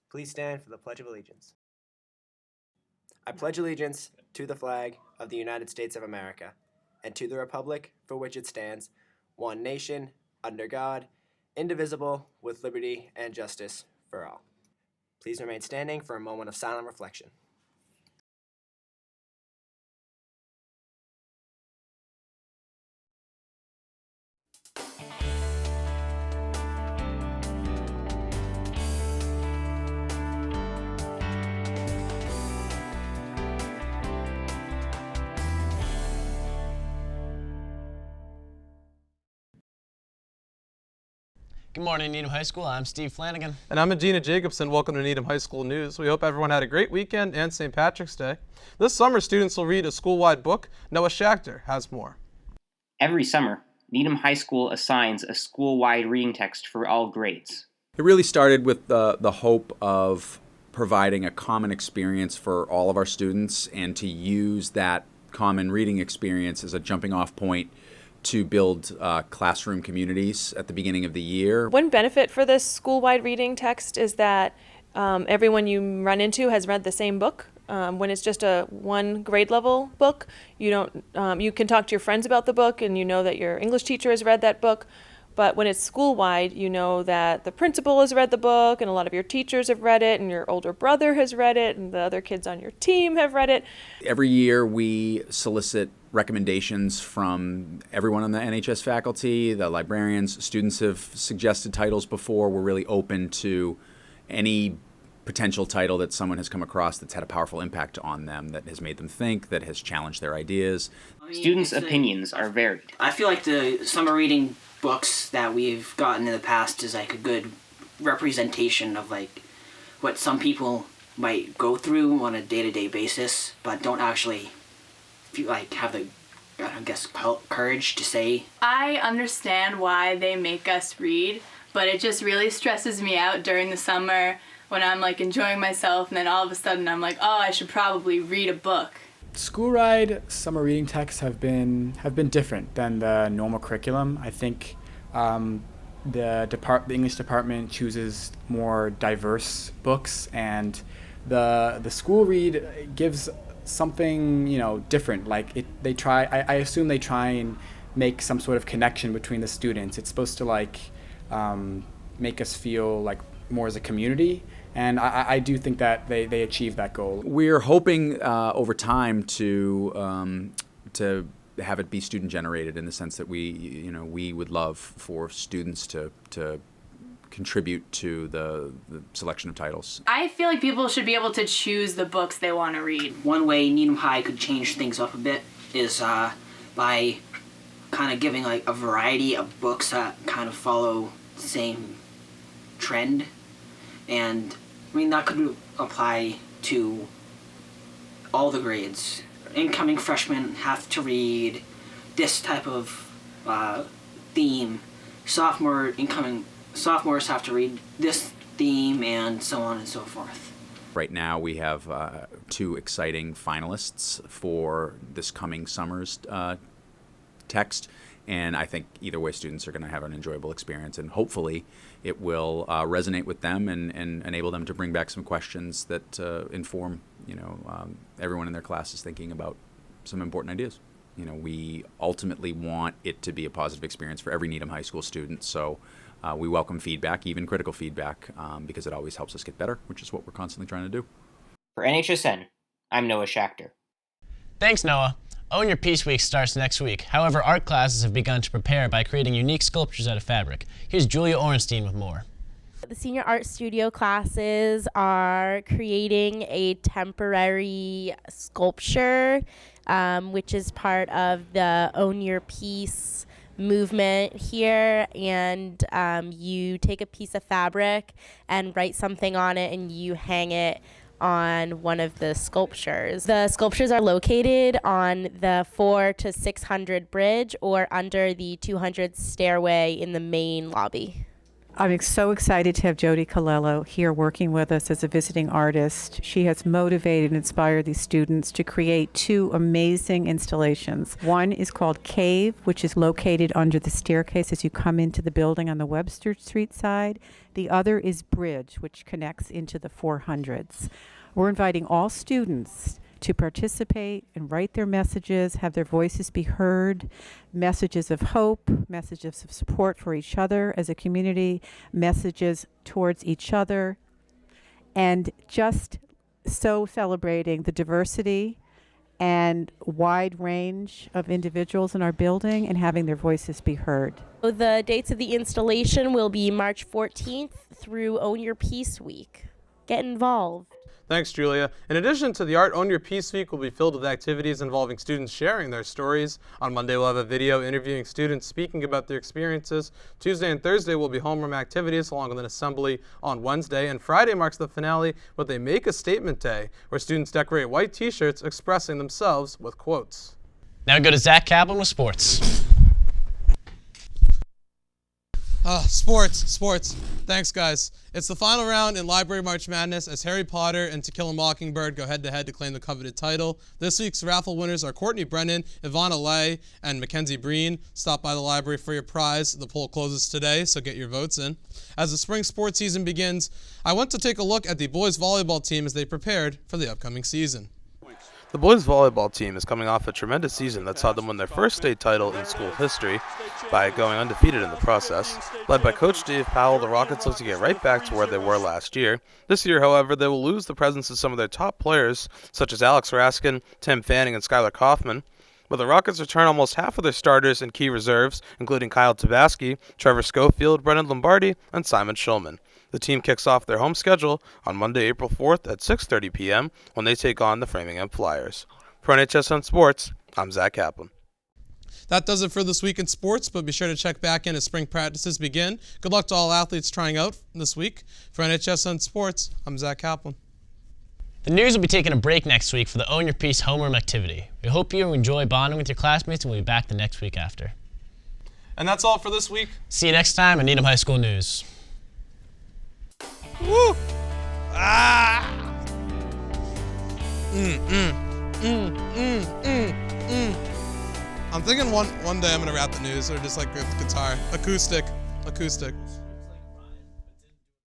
Please stand for the Pledge of Allegiance. I pledge allegiance to the flag of the United States of America and to the republic for which it stands, one nation, under God, indivisible, with liberty and justice for all. Please remain standing for a moment of silent reflection. Good morning, Needham High School. I'm Steve Flanagan. And I'm Adina Jacobson. Welcome to Needham High School News. We hope everyone had a great weekend and St. Patrick's Day. This summer, students will read a school-wide book. Noah Schachter has more. Every summer, Needham High School assigns a school-wide reading text for all grades. It really started with the hope of providing a common experience for all of our students and to use that common reading experience as a jumping-off point to build classroom communities at the beginning of the year. One benefit for this school-wide reading text is that everyone you run into has read the same book. When it's just a one grade level book, you can talk to your friends about the book and you know that your English teacher has read that book. But when it's school-wide, you know that the principal has read the book and a lot of your teachers have read it and your older brother has read it and the other kids on your team have read it. Every year we solicit recommendations from everyone on the NHS faculty, the librarians. Students have suggested titles before. We're really open to any potential title that someone has come across that's had a powerful impact on them, that has made them think, that has challenged their ideas. Students' opinions are varied. I feel like the summer reading books that we've gotten in the past is like a good representation of like what some people might go through on a day-to-day basis, but don't actually have the, courage to say. I understand why they make us read, but it just really stresses me out during the summer when I'm like enjoying myself and then all of a sudden I'm like, oh, I should probably read a book. School ride summer reading texts have been different than the normal curriculum. I think the English department chooses more diverse books, and the school read gives something different. Like I assume they try and make some sort of connection between the students. It's supposed to make us feel like more as a community. And I do think that they achieve that goal. We're hoping over time to have it be student generated, in the sense that we would love for students to contribute to the selection of titles. I feel like people should be able to choose the books they want to read. One way Needham High could change things up a bit is by kind of giving like a variety of books that kind of follow the same trend. And I mean, that could apply to all the grades. Incoming freshmen have to read this type of theme. Sophomores have to read this theme, and so on and so forth. Right now we have 2 exciting finalists for this coming summer's text. And I think either way, students are going to have an enjoyable experience, and hopefully it will resonate with them and enable them to bring back some questions that inform, everyone in their classes thinking about some important ideas. We ultimately want it to be a positive experience for every Needham High School student. So we welcome feedback, even critical feedback, because it always helps us get better, which is what we're constantly trying to do. For NHSN, I'm Noah Schachter. Thanks, Noah. Own Your Peace Week starts next week. However, art classes have begun to prepare by creating unique sculptures out of fabric. Here's Julia Orenstein with more. The senior art studio classes are creating a temporary sculpture, which is part of the Own Your Peace movement here. And you take a piece of fabric and write something on it, and you hang it on one of the sculptures. The sculptures are located on the 4 to 600 bridge or under the 200 stairway in the main lobby. I'm so excited to have Jody Colello here working with us as a visiting artist. She has motivated and inspired these students to create 2 amazing installations. One is called Cave, which is located under the staircase as you come into the building on the Webster Street side. The other is Bridge, which connects into the 400s. We're inviting all students to participate and write their messages, have their voices be heard, messages of hope, messages of support for each other as a community, messages towards each other, and just so celebrating the diversity and wide range of individuals in our building and having their voices be heard. So the dates of the installation will be March 14th through Own Your Peace Week. Get involved. Thanks, Julia. In addition to the Art Own Your Peace Week will be filled with activities involving students sharing their stories. On Monday, we'll have a video interviewing students speaking about their experiences. Tuesday and Thursday will be homeroom activities along with an assembly on Wednesday. And Friday marks the finale with a Make a Statement Day, where students decorate white t-shirts expressing themselves with quotes. Now we go to Zach Kaplan with sports. Sports. Thanks, guys. It's the final round in Library March Madness as Harry Potter and To Kill a Mockingbird go head-to-head to claim the coveted title. This week's raffle winners are Courtney Brennan, Ivana Lay, and Mackenzie Breen. Stop by the library for your prize. The poll closes today, so get your votes in. As the spring sports season begins, I want to take a look at the boys volleyball team as they prepared for the upcoming season. The boys volleyball team is coming off a tremendous season that saw them win their first state title in school history by going undefeated in the process. Led by Coach Dave Powell, the Rockets look to get right back to where they were last year. This year, however, they will lose the presence of some of their top players, such as Alex Raskin, Tim Fanning, and Skylar Kaufman. But the Rockets return almost half of their starters and key reserves, including Kyle Tabaski, Trevor Schofield, Brennan Lombardi, and Simon Schulman. The team kicks off their home schedule on Monday, April 4th at 6:30 p.m. when they take on the Framingham Flyers. For NHSN Sports, I'm Zach Kaplan. That does it for this week in sports, but be sure to check back in as spring practices begin. Good luck to all athletes trying out this week. For NHSN Sports, I'm Zach Kaplan. The News will be taking a break next week for the Own Your Peace homeroom activity. We hope you enjoy bonding with your classmates, and we'll be back the next week after. And that's all for this week. See you next time on Needham High School News. Woo! I'm thinking one day I'm gonna rap the news or just like a guitar, acoustic.